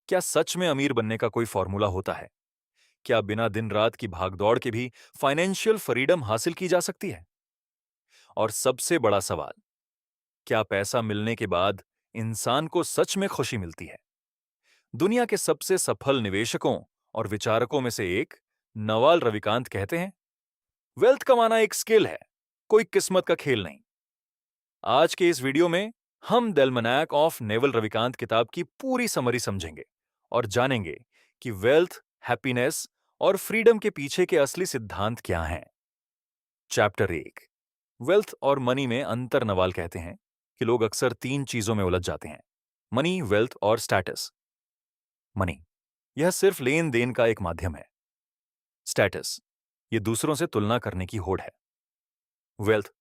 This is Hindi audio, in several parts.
क्या सच में अमीर बनने का कोई फॉर्मूला होता है? क्या बिना दिन रात की भागदौड़ के भी फाइनेंशियल फ्रीडम हासिल की जा सकती है? और सबसे बड़ा सवाल, क्या पैसा मिलने के बाद इंसान को सच में खुशी मिलती है? दुनिया के सबसे सफल निवेशकों और विचारकों में से एक नवाल रविकांत कहते हैं, वेल्थ कमाना एक स्किल है, कोई किस्मत का खेल नहीं। आज के इस वीडियो में हम द एल्मेनाक ऑफ नेवल रविकांत किताब की पूरी समरी समझेंगे और जानेंगे कि वेल्थ, हैप्पीनेस और फ्रीडम के पीछे के असली सिद्धांत क्या हैं। चैप्टर 1, वेल्थ और मनी में अंतर। नवाल कहते हैं कि लोग अक्सर तीन चीजों में उलझ जाते हैं, मनी, वेल्थ और स्टेटस। मनी, यह सिर्फ लेन देन का एक माध्यम है। स्टेटस, यह दूसरों से तुलना करने की होड़ है। वेल्थ,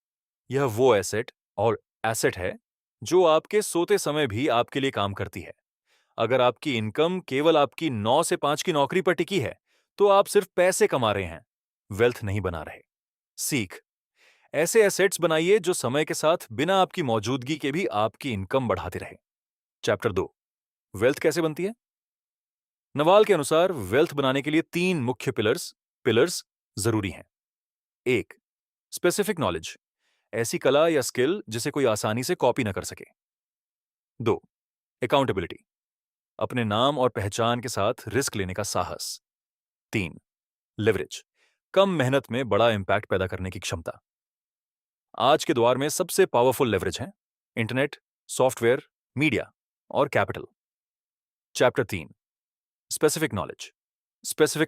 यह वो एसेट है जो आपके सोते समय भी आपके लिए काम करती है। अगर आपकी इनकम केवल आपकी 9 से 5 की नौकरी पर टिकी है, तो आप सिर्फ पैसे कमा रहे हैं, वेल्थ नहीं बना रहे। सीख, ऐसे एसेट्स बनाइए जो समय के साथ बिना आपकी मौजूदगी के भी आपकी इनकम बढ़ाते रहे। चैप्टर 2, वेल्थ कैसे बनती है? नवाल के अनुसार वेल्थ बनाने के लिए तीन मुख्य पिलर्स जरूरी हैं। एक, स्पेसिफिक नॉलेज, ऐसी कला या स्किल जिसे कोई आसानी से कॉपी न कर सके। दो, अकाउंटेबिलिटी, अपने नाम और पहचान के साथ रिस्क लेने का साहस। तीन, लेवरेज, कम मेहनत में बड़ा इंपैक्ट पैदा करने की क्षमता। आज के दौर में सबसे पावरफुल लेवरेज है इंटरनेट, सॉफ्टवेयर, मीडिया और कैपिटल। चैप्टर 3, स्पेसिफिक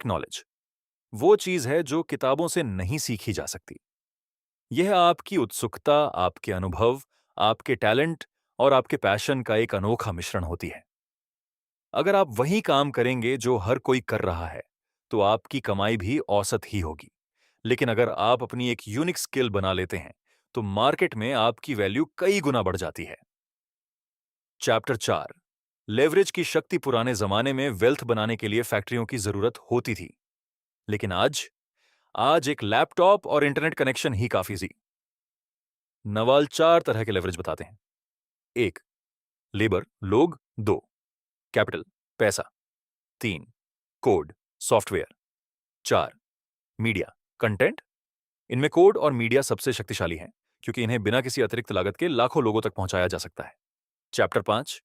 नॉलेज वो चीज है जो किताबों से नहीं सीखी जा सकती। यह आपकी उत्सुकता, आपके अनुभव, आपके टैलेंट और आपके पैशन का एक अनोखा मिश्रण होती है। अगर आप वही काम करेंगे जो हर कोई कर रहा है, तो आपकी कमाई भी औसत ही होगी। लेकिन अगर आप अपनी एक यूनिक स्किल बना लेते हैं, तो मार्केट में आपकी वैल्यू कई गुना बढ़ जाती है। चैप्टर 4, लेवरेज की शक्ति। पुराने जमाने में वेल्थ बनाने के लिए फैक्ट्रियों की जरूरत होती थी, लेकिन आज आज एक लैपटॉप और इंटरनेट कनेक्शन ही काफी थी। नवाल चार तरह के लेवरेज बताते हैं। एक, लेबर, लोग। दो, कैपिटल, पैसा। तीन, कोड, सॉफ्टवेयर। चार, मीडिया, कंटेंट। इनमें कोड और मीडिया सबसे शक्तिशाली हैं, क्योंकि इन्हें बिना किसी अतिरिक्त लागत के लाखों लोगों तक पहुंचाया जा सकता है। चैप्टर 5,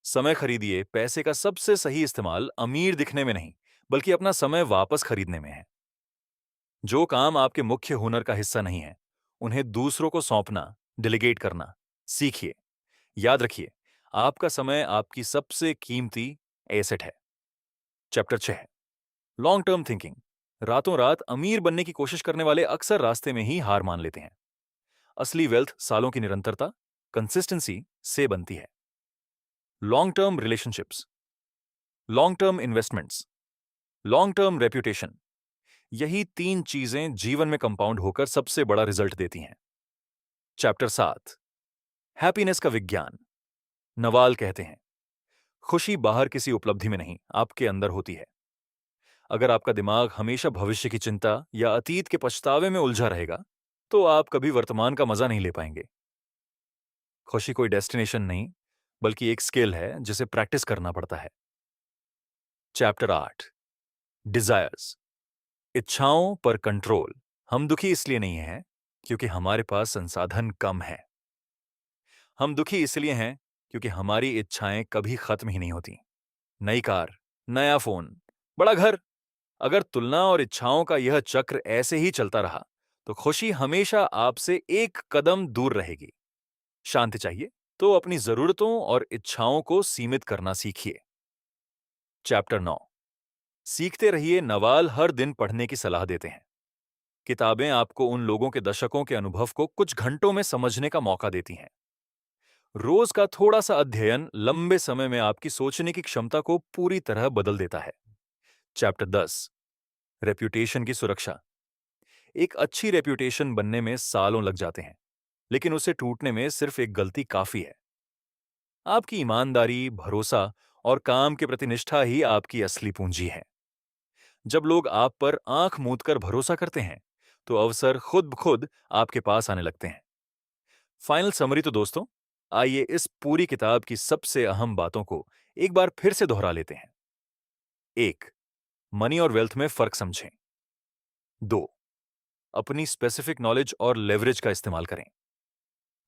समय खरीदिए। पैसे का सबसे सही इस्तेमाल अमीर दिखने में नहीं, बल्कि अपना समय वापस खरीदने में है। जो काम आपके मुख्य हुनर का हिस्सा नहीं है, उन्हें दूसरों को सौंपना, डेलीगेट करना सीखिए। याद रखिए, आपका समय आपकी सबसे कीमती एसेट है। Chapter 6, long term thinking. रातों रात अमीर बनने की कोशिश करने वाले अक्सर रास्ते में ही हार मान लेते हैं। असली वेल्थ सालों की निरंतरता, कंसिस्टेंसी से बनती है। Long term relationships, long term investments, long term reputation, यही तीन चीजें जीवन में कंपाउंड होकर सबसे बड़ा रिजल्ट देती हैं। चैप्टर 7, हैप्पीनेस का विज्ञान। नवाल कहते हैं, खुशी बाहर किसी उपलब्धि में नहीं, आपके अंदर होती है। अगर आपका दिमाग हमेशा भविष्य की चिंता या अतीत के पछतावे में उलझा रहेगा, तो आप कभी वर्तमान का मजा नहीं ले पाएंगे। खुशी कोई डेस्टिनेशन नहीं, बल्कि एक स्किल है जिसे प्रैक्टिस करना पड़ता है। चैप्टर 8, डिजायर्स, इच्छाओं पर कंट्रोल। हम दुखी इसलिए नहीं हैं क्योंकि हमारे पास संसाधन कम है। हम दुखी इसलिए हैं क्योंकि हमारी इच्छाएं कभी खत्म ही नहीं होती। नई कार, नया फोन, बड़ा घर। अगर तुलना और इच्छाओं का यह चक्र ऐसे ही चलता रहा, तो खुशी हमेशा आपसे एक कदम दूर रहेगी। शांति चाहिए तो अपनी जरूरतों और इच्छाओं को सीमित करना सीखिए। चैप्टर 9, सीखते रहिए। नवाल हर दिन पढ़ने की सलाह देते हैं। किताबें आपको उन लोगों के दशकों के अनुभव को कुछ घंटों में समझने का मौका देती हैं। रोज का थोड़ा सा अध्ययन लंबे समय में आपकी सोचने की क्षमता को पूरी तरह बदल देता है। चैप्टर 10, रेप्यूटेशन की सुरक्षा। एक अच्छी रेप्यूटेशन बनने में सालों लग जाते हैं, लेकिन उसे टूटने में सिर्फ एक गलती काफी है। आपकी ईमानदारी, भरोसा और काम के प्रति निष्ठा ही आपकी असली पूंजी है। जब लोग आप पर आंख मूंद कर भरोसा करते हैं, तो अवसर खुद ब खुद आपके पास आने लगते हैं। फाइनल समरी तो दोस्तों, आइए इस पूरी किताब की सबसे अहम बातों को एक बार फिर से दोहरा लेते हैं। 1. मनी और वेल्थ में फर्क समझें। 2. अपनी स्पेसिफिक नॉलेज और लेवरेज का इस्तेमाल करें।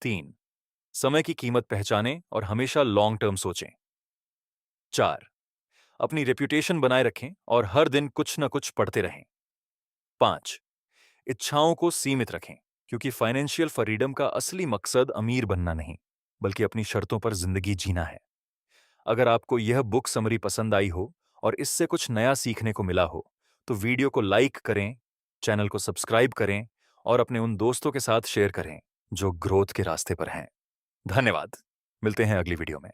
3. समय की कीमत पहचानें और हमेशा लॉन्ग टर्म सोचें। 4. अपनी रेप्यूटेशन बनाए रखें और हर दिन कुछ न कुछ पढ़ते रहें। 5. इच्छाओं को सीमित रखें, क्योंकि फाइनेंशियल फ्रीडम का असली मकसद अमीर बनना नहीं, बल्कि अपनी शर्तों पर जिंदगी जीना है। अगर आपको यह बुक समरी पसंद आई हो और इससे कुछ नया सीखने को मिला हो, तो वीडियो को लाइक करें, चैनल को सब्सक्राइब करें और अपने उन दोस्तों के साथ शेयर करें जो ग्रोथ के रास्ते पर हैं। धन्यवाद। मिलते हैं अगली वीडियो में।